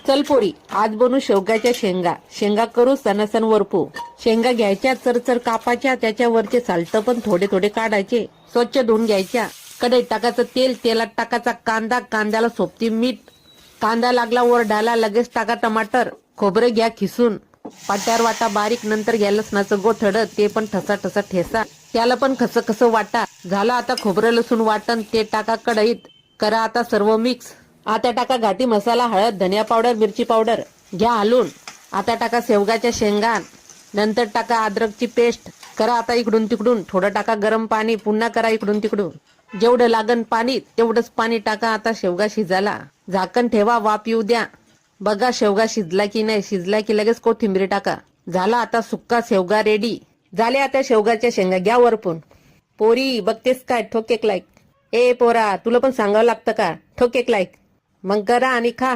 चल पोरी, आज बनवू शेवग्याच्या शेंगा. शेंगा करू सणसण वरपू. शेंगा घ्यायच्या, चरचर कापाच्या, त्याच्यावरचे साल्ट पण थोडे थोडे काढायचे, स्वच्छ धुवून घ्यायच्या. कढईत टाकायचं तेल, तेलात टाकायचा कांदा, कांद्याला सोबती मीठ. कांदा लागला वर डाला, लगेच टाका टमाटर. खोबरं घ्या खिसून, पाट्यावर वाटा बारीक. नंतर घ्या लसणाचं गोठडं, ते पण ठसा ठसा ठेसा, त्याला पण खस वाटा. झालं आता खोबरं लसूण वाटण, ते टाका कढईत. करा आता सर्व मिक्स. आता टाका घाटी मसाला, हळद, धनिया पावडर, मिरची पावडर. घ्या हलवून. आता टाका शेवगाच्या शेंगा. नंतर टाका अद्रकची पेस्ट. करा आता इकडून तिकडून. थोडं टाका गरम पाणी, पुन्हा करा इकडून तिकडून. जेवढं लागन पाणी तेवढंच पाणी टाका. आता शेवगा शिजायला झाकण ठेवा, वाफ येऊ द्या. बघा शेवगा शिजला की नाही. शिजला की लगेच कोथिंबीर टाका. झाला आता सुक्का शेवगा रेडी. झाले आता शेवगाच्या शेंगा, घ्या वरपून. पोरी बघतेस काय, ठोक एक लाईक. ए पोरा, तुला पण सांगावं लागतं का, ठोक एक लाईक. मग करा आणि खा.